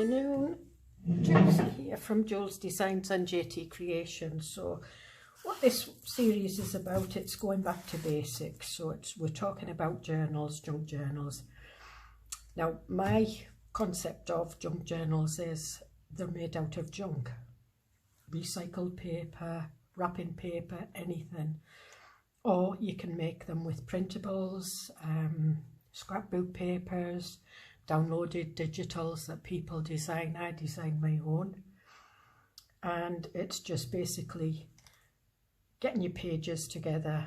afternoon, Joolse here from Joolsedesigns and JT Creations. So what this series is about, it's going back to basics. So we're talking about journals, junk journals. Now my concept of junk journals is they're made out of junk, recycled paper, wrapping paper, anything. Or you can make them with printables, scrapbook papers, downloaded digitals that people design. I design my own, and it's just basically getting your pages together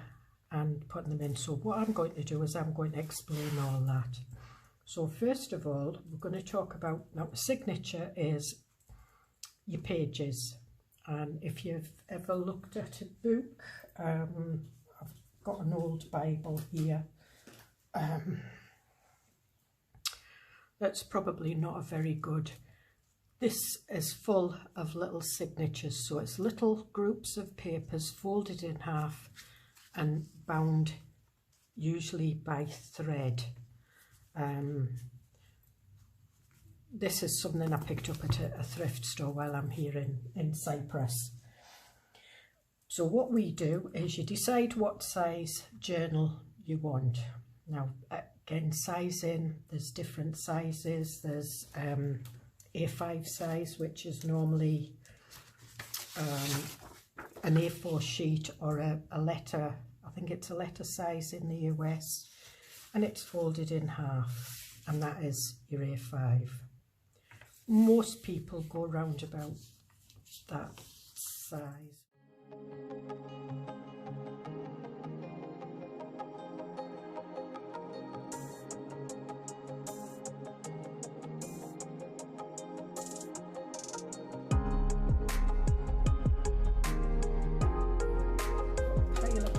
and putting them in. So what I'm going to do is I'm going to explain all that. So first of all, we're going to talk about, now signature is your pages, and if you've ever looked at a book, I've got an old Bible here. That's probably not a very good. This is full of little signatures, so it's little groups of papers folded in half and bound usually by thread. This is something I picked up at a thrift store while I'm here in Cyprus. So what we do is you decide what size journal you want. Now again, sizing, there's different sizes. There's A5 size, which is normally an A4 sheet or a letter. I think it's a letter size in the US, and it's folded in half, and that is your A5. Most people go round about that size.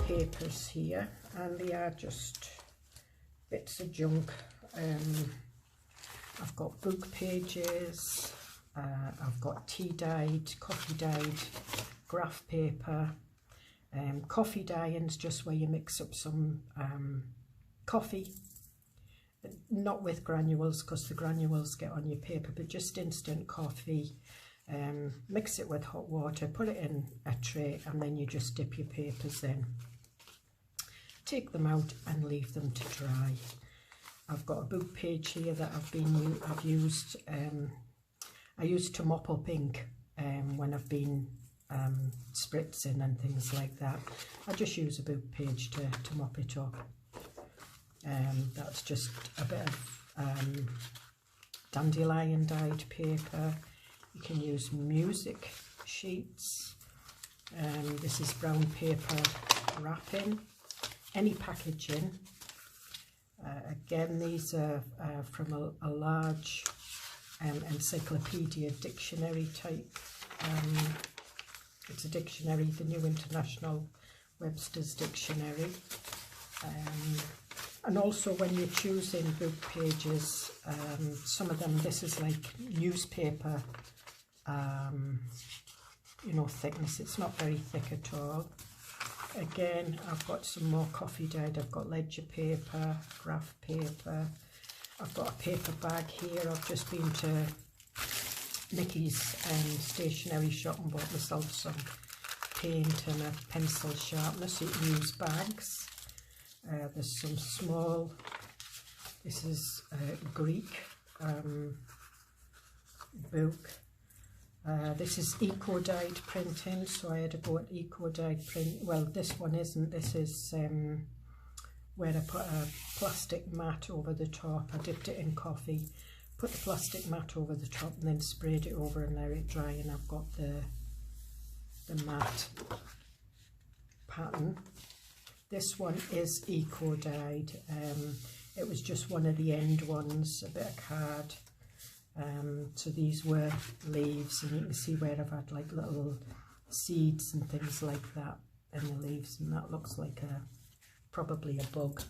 Papers here, and they are just bits of junk. I've got book pages, I've got tea dyed, coffee dyed graph paper, coffee dye-ins, just where you mix up some coffee, not with granules because the granules get on your paper, but just instant coffee. Mix it with hot water, put it in a tray, and then you just dip your papers in. Take them out and leave them to dry. I've got a book page here that I've used. I used to mop up ink when I've been spritzing and things like that. I just use a book page to mop it up. That's just a bit of dandelion dyed paper. You can use music sheets. This is brown paper wrapping. Any packaging. Again, these are from a large encyclopedia dictionary type. It's a dictionary, the New International Webster's Dictionary. And also when you're choosing book pages, some of them, this is like newspaper, you know, thickness. It's not very thick at all. Again, I've got some more coffee dyed. I've got ledger paper, graph paper. I've got a paper bag here. I've just been to Mickey's stationery shop and bought myself some paint and a pencil sharpener, so you can use bags. There's some small, this is Greek book. This is eco-dyed printing, so I had to go at eco-dyed print. Well, this one isn't. This is where I put a plastic mat over the top. I dipped it in coffee, put the plastic mat over the top, and then sprayed it over and let it dry. And I've got the matte pattern. This one is eco-dyed. It was just one of the end ones, a bit of card. So these were leaves, and you can see where I've had like little seeds and things like that in the leaves, and that looks like probably a bug.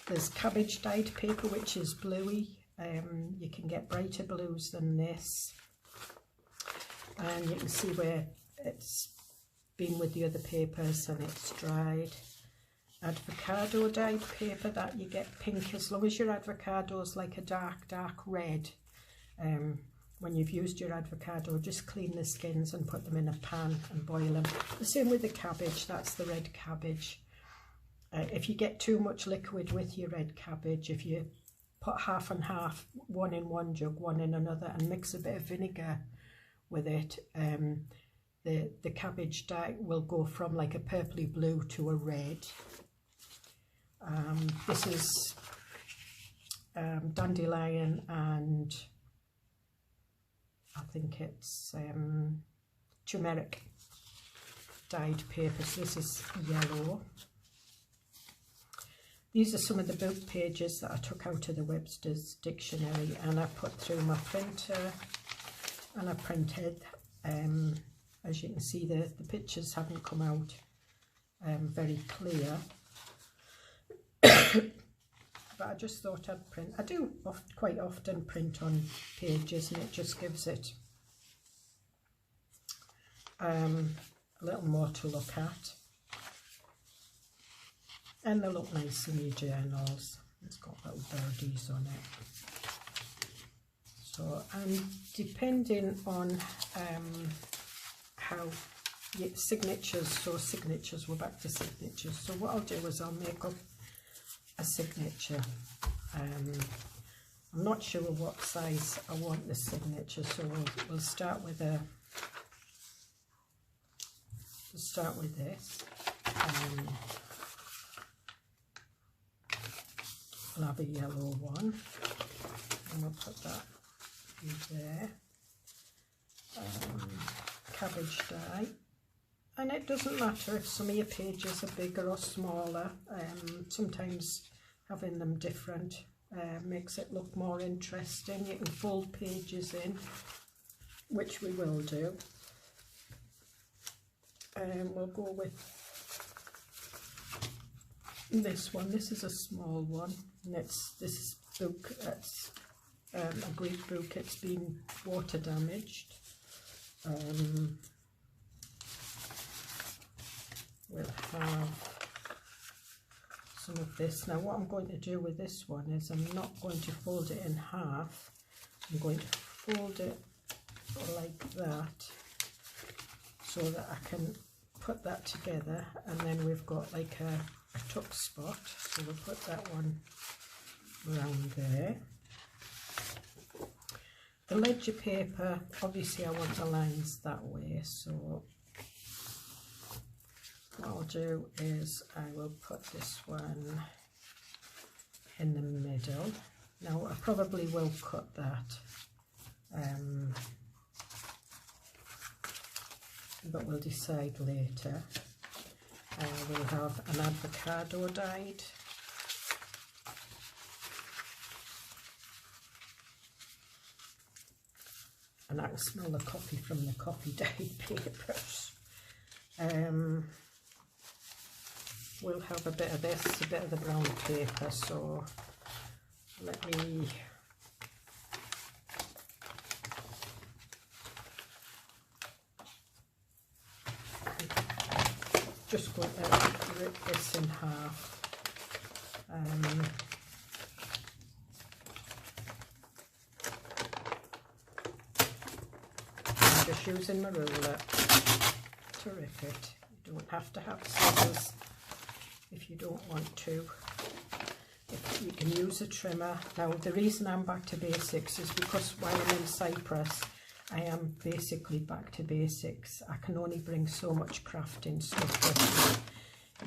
There's cabbage dyed paper, which is bluey. You can get brighter blues than this, and you can see where it's been with the other papers and it's dried. avocado dyed paper that you get pink, as long as your avocado is like a dark red. When you've used your avocado, just clean the skins and put them in a pan and boil them. The same with the cabbage, that's the red cabbage. If you get too much liquid with your red cabbage, if you put half and half, one in one jug, one in another, and mix a bit of vinegar with it, the cabbage dye will go from like a purpley blue to a red. This is dandelion and I think it's turmeric dyed paper, so this is yellow. These are some of the book pages that I took out of the Webster's Dictionary and I put through my printer and I printed. As you can see, the pictures haven't come out very clear. But I just thought I'd print. I do quite often print on pages, and it just gives it a little more to look at. And they look nice in your journals. It's got little birdies on it. So, and depending on how signatures, so signatures, we're back to signatures. So what I'll do is I'll make up a signature. I'm not sure what size I want the signature, so we'll start with this. I'll have a yellow one, and we'll put that in there. Cabbage dye. And it doesn't matter if some of your pages are bigger or smaller. Sometimes having them different makes it look more interesting. You can fold pages in, which we will do. We'll go with this one. This is a small one, and this book. It's a Greek book. It's been water damaged. We'll have some of this. Now what I'm going to do with this one is I'm not going to fold it in half. I'm going to fold it like that so that I can put that together, and then we've got like a tuck spot. So we'll put that one around there. The ledger paper, obviously I want the lines that way, so what I'll do is I will put this one in the middle. Now I probably will cut that, but we'll decide later. We'll have an avocado dyed. And I can smell the coffee from the coffee dyed papers. We'll have a bit of this, a bit of the brown paper, so let me just going to rip this in half. I'm just using my ruler to rip it. You don't have to have scissors if you don't want to. You can use a trimmer. Now the reason I'm back to basics is because while I'm in Cyprus I am basically back to basics. I can only bring so much crafting stuff with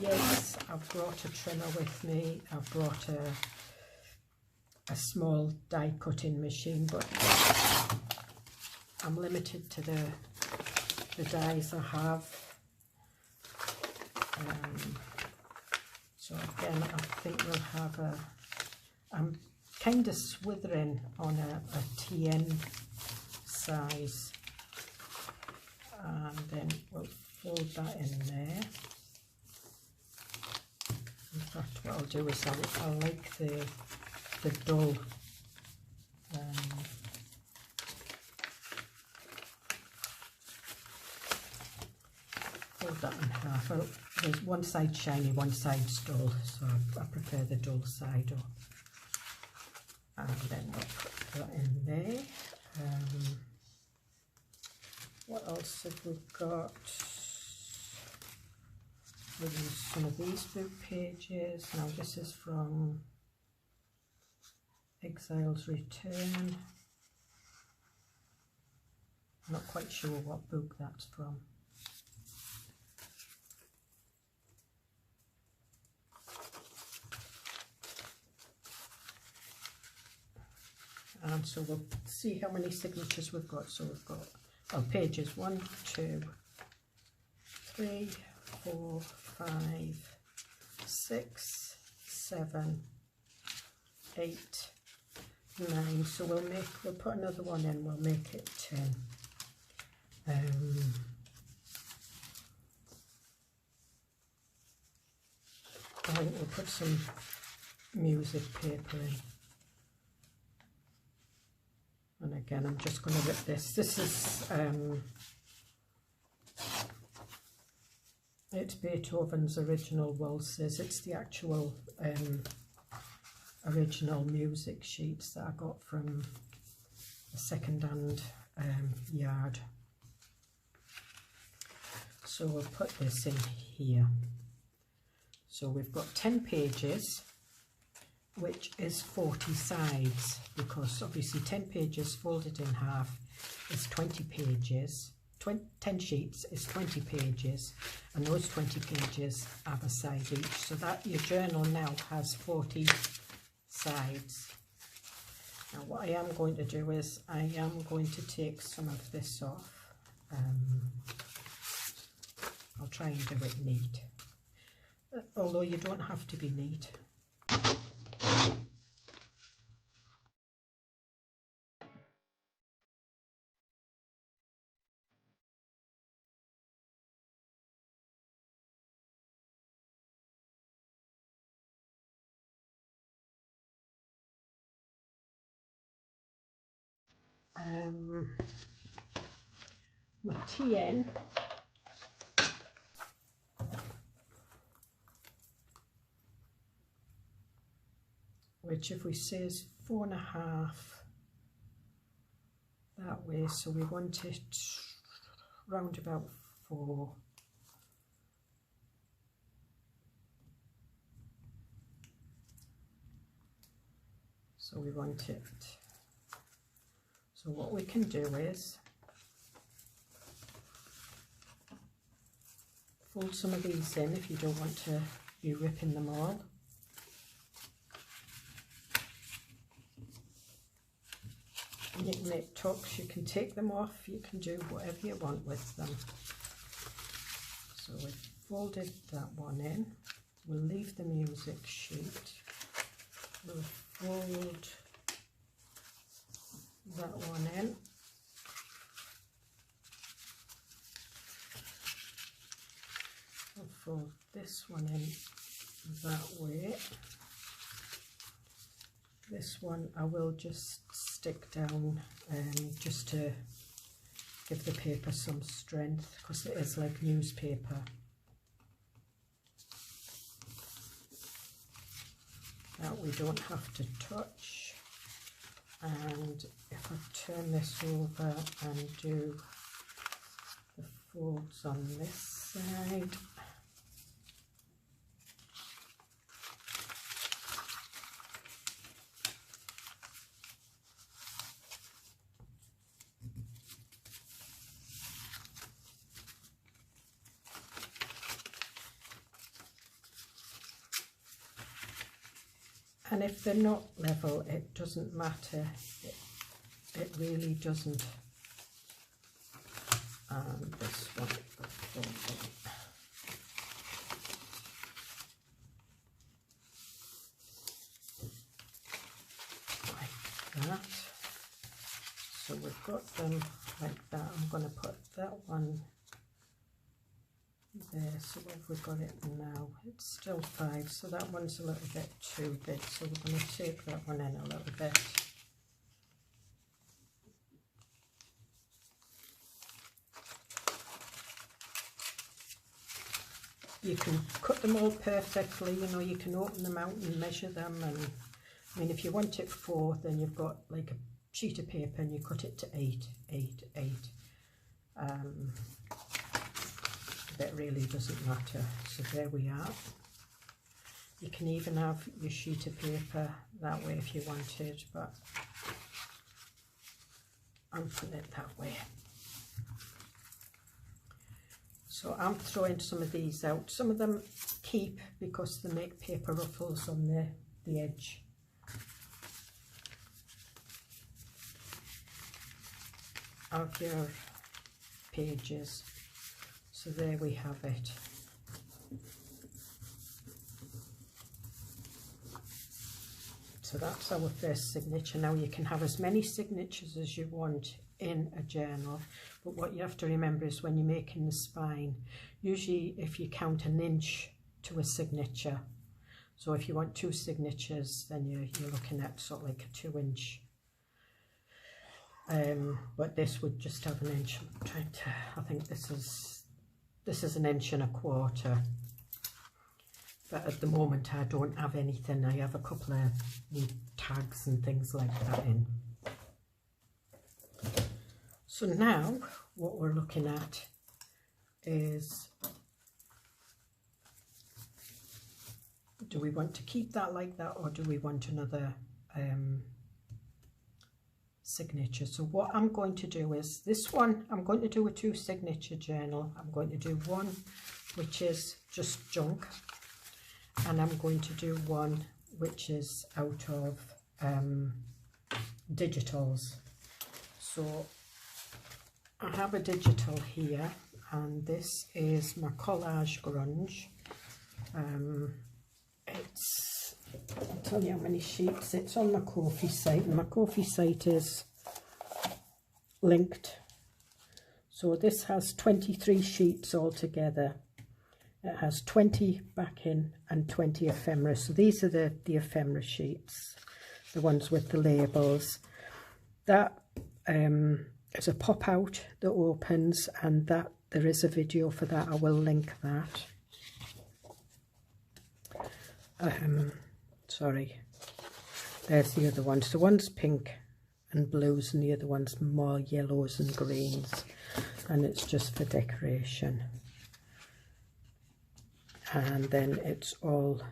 me. Yes, I've brought a trimmer with me, I've brought a small die cutting machine, but I'm limited to the dies I have. So again, I think we'll have I'm kind of swithering on a TN size, and then we'll fold that in there. In fact, what I'll do is I like the dull fold that in half. there's one side shiny, one side's dull, so I prefer the dull side up. And then we'll put that in there. What else have we got? We'll use some of these book pages. Now this is from Exile's Return. I'm not quite sure what book that's from. And so we'll see how many signatures we've got. So we've got, oh, pages 1, 2, 3, 4, 5, 6, 7, 8, 9. So we'll put another one in, we'll make it 10. I think we'll put some music paper in. And again, I'm just going to rip this. This is, it's Beethoven's original waltzes. It's the actual original music sheets that I got from a second-hand yard. So we'll put this in here. So we've got 10 pages, which is 40 sides, because obviously 10 pages folded in half is 20 pages. 10 sheets is 20 pages, and those 20 pages have a side each. So that your journal now has 40 sides. Now what I am going to do is I am going to take some of this off. I'll try and do it neat, although you don't have to be neat. My TN, which if we say is 4.5 that way, so we want it round about 4. So we want it. So what we can do is fold some of these in if you don't want to be ripping them all. And you can make tucks, you can take them off, you can do whatever you want with them. So we've folded that one in. We'll leave the music sheet. We'll fold that one in. I'll fold this one in that way. This one I will just stick down just to give the paper some strength, because it is like newspaper. That we don't have to touch. And if I turn this over and do the folds on this side, and if they're not level, it doesn't matter. It really doesn't. And this one, like that. So we've got them like that. I'm going to put that one there. So where have we got it now? It's still 5, so that one's a little bit too big, so we're going to take that one in a little bit. you can cut them all perfectly, you know, you can open them out and measure them, and I mean if you want it 4, then you've got like a sheet of paper and you cut it to 8. That really doesn't matter. So there we are. You can even have your sheet of paper that way if you wanted, but I'm putting it that way. So I'm throwing some of these out. Some of them keep because they make paper ruffles on the edge. Of your pages. So there we have it. So that's our first signature. Now you can have as many signatures as you want in a journal, but what you have to remember is when you're making the spine, usually if you count an inch to a signature, so if you want 2 signatures, then you're looking at sort of like a 2-inch. But this would just have an inch. I'm trying to, I think this is 1.25 inches. But at the moment I don't have anything. I have a couple of new tags and things like that in. So now what we're looking at is, do we want to keep that like that, or do we want another signature? So what I'm going to do is, this one I'm going to do a 2 signature journal. I'm going to do one which is just junk, and I'm going to do one which is out of digitals. So I have a digital here, and this is my collage grunge. I'll tell you how many sheets. It's on my Ko-fi site, and my Ko-fi site is linked. So this has 23 sheets altogether. It has 20 backing and 20 ephemera. So these are the ephemera sheets, the ones with the labels. That is a pop out that opens, and that there is a video for that. I will link that. Sorry, there's the other one. So one's pink and blues, and the other one's more yellows and greens, and it's just for decoration. And then it's all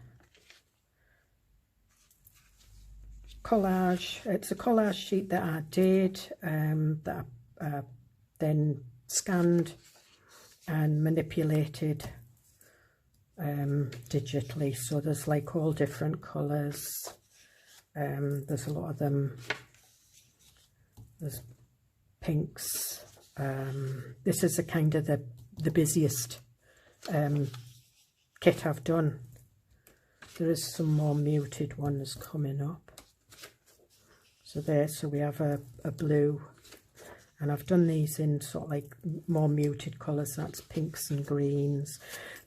collage. It's a collage sheet that I did, that I then scanned and manipulated digitally. So there's like all different colours. There's a lot of them. There's pinks. This is a kind of the busiest kit I've done. There is some more muted ones coming up. So there, so we have a blue, and I've done these in sort of like more muted colours. That's pinks and greens.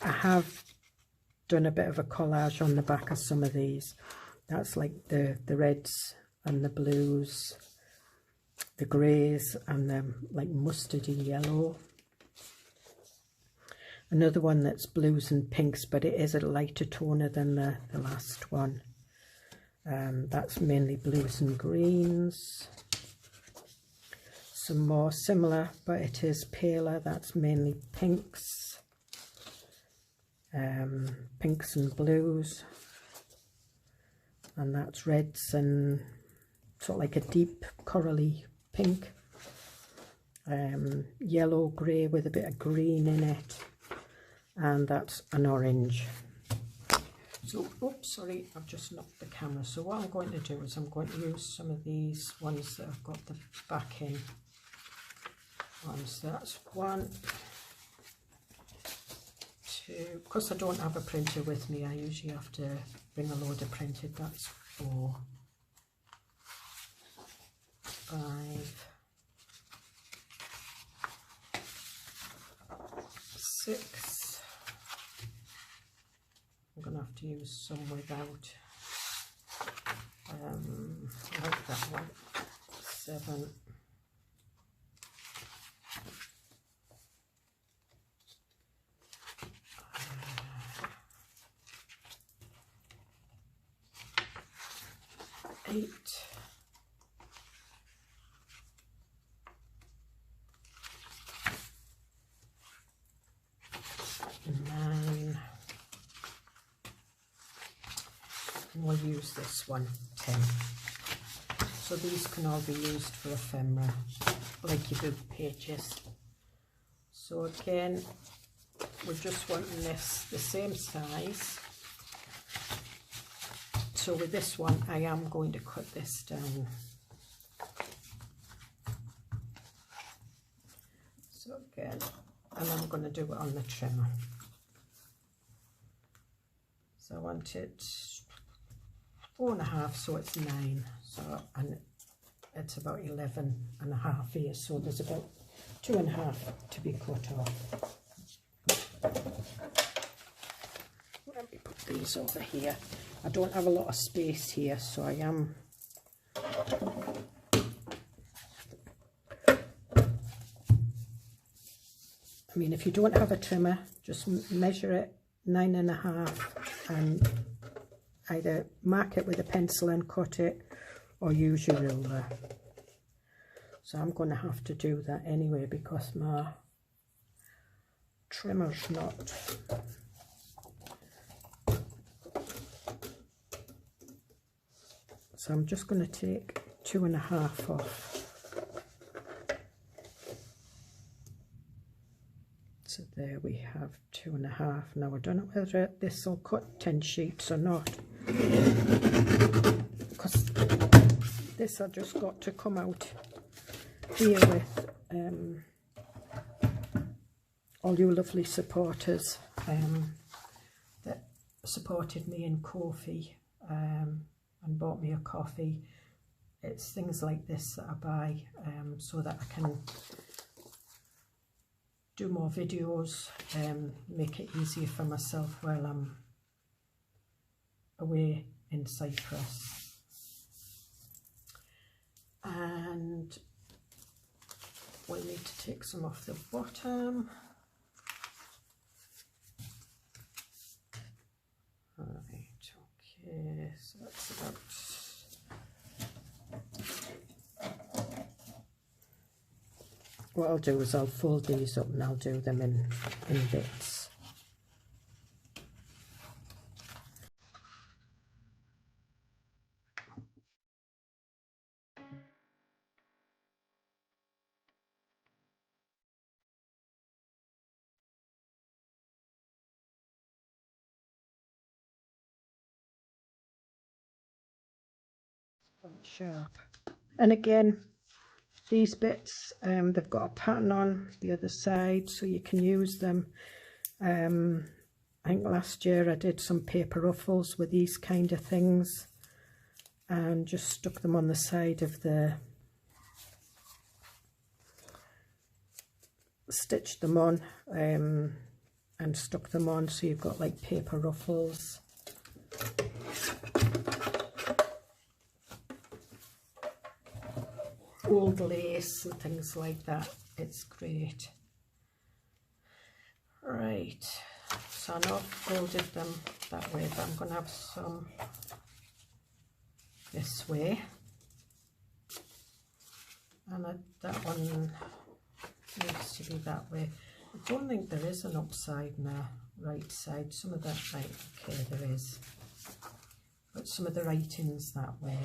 I have done a bit of a collage on the back of some of these. That's like the reds and the blues, the greys, and the like mustardy yellow. Another one that's blues and pinks, but it is a lighter toner than the last one. That's mainly blues and greens. Some more similar, but it is paler. That's mainly pinks. Pinks and blues. And that's reds and sort of like a deep corally pink. Yellow, grey with a bit of green in it. And that's an orange. So, oops, sorry, I've just knocked the camera. So what I'm going to do is I'm going to use some of these ones that have got the backing ones. That's 1, 2. Because I don't have a printer with me, I usually have to bring a load of printed. That's 4, 5, 6. I'm going to have to use some without. I like that one. 7. 8. 8, 9, and we'll use this one, 10. So these can all be used for ephemera, like your book pages. So again, we're just wanting this the same size. So with this one, I am going to cut this down. So again, and I'm going to do it on the trimmer. So I want it 4.5, so it's 9. So, and it's about 11.5 here, so there's about 2.5 to be cut off. Let me put these over here. I don't have a lot of space here, so I am I mean, if you don't have a trimmer, just measure it 9.5 and either mark it with a pencil and cut it, or use your ruler. So I'm going to have to do that anyway because my trimmer's not. So I'm just going to take 2.5 off. So there we have 2.5. Now I don't know whether this will cut 10 sheets or not, because this I just got to come out here with all you lovely supporters that supported me in Ko-fi and bought me a coffee. It's things like this that I buy so that I can do more videos, make it easier for myself while I'm away in Cyprus. And we'll need to take some off the bottom. Right, okay, so that's about what I'll do is I'll fold these up and I'll do them in bits. Sharp. And again, these bits, they've got a pattern on the other side, so you can use them. I think last year I did some paper ruffles with these kind of things and just stuck them on the side of the, stitched them on and stuck them on, so you've got like paper ruffles. Old lace and things like that. It's great. Right, so I know I've folded them that way, but I'm going to have some this way, and that one needs to be that way. I don't think there is an upside and a right side. Some of that, right, okay, there is, but some of the writing's that way.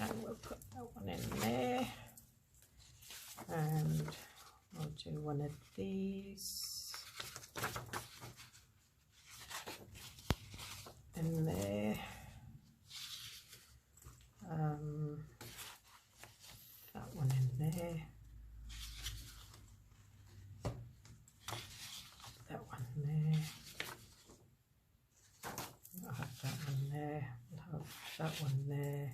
And we'll put that one in there, and we'll do one of these in there, that one in there, that one there, I'll have that one there, we'll have that one there.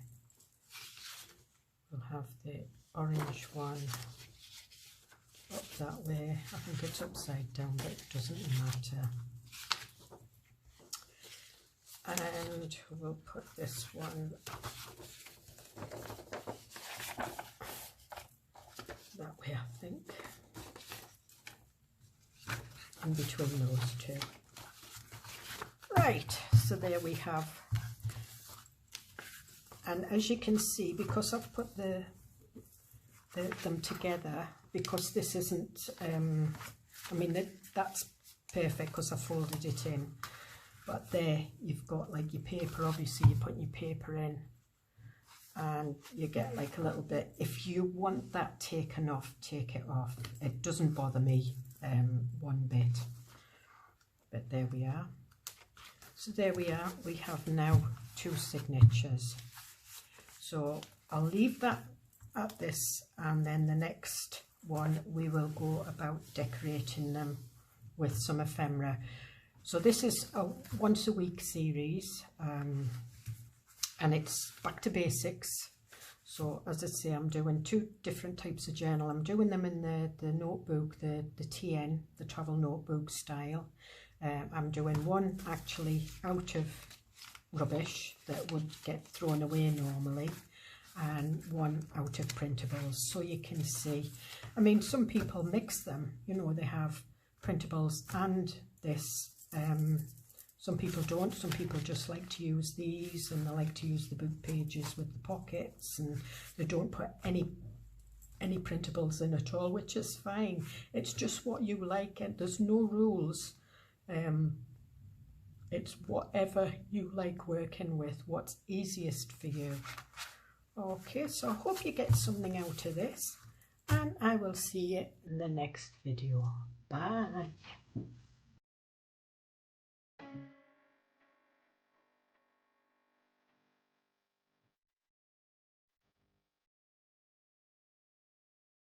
We'll have the orange one up that way. I think it's upside down, but it doesn't matter. And we'll put this one that way, I think, in between those two. Right, so there we have, and as you can see, because I've put them together, because this isn't, I mean that's perfect because I folded it in, but there you've got like your paper, obviously you put your paper in and you get like a little bit. If you want that taken off, take it off. It doesn't bother me one bit. But there we are. So there we are. We have now 2 signatures. So I'll leave that at this, and then the next one we will go about decorating them with some ephemera. So this is a once a week series, and it's back to basics. So as I say, I'm doing 2 different types of journal. I'm doing them in the notebook, the TN, the travel notebook style. I'm doing one actually out of rubbish that would get thrown away normally, and one out of printables, so you can see. I mean, some people mix them, you know, they have printables and this. Some people don't. Some people just like to use these, and they like to use the book pages with the pockets, and they don't put any printables in at all, which is fine. It's just what you like, and there's no rules. It's whatever you like working with, what's easiest for you. Okay, so I hope you get something out of this, and I will see you in the next video. Bye.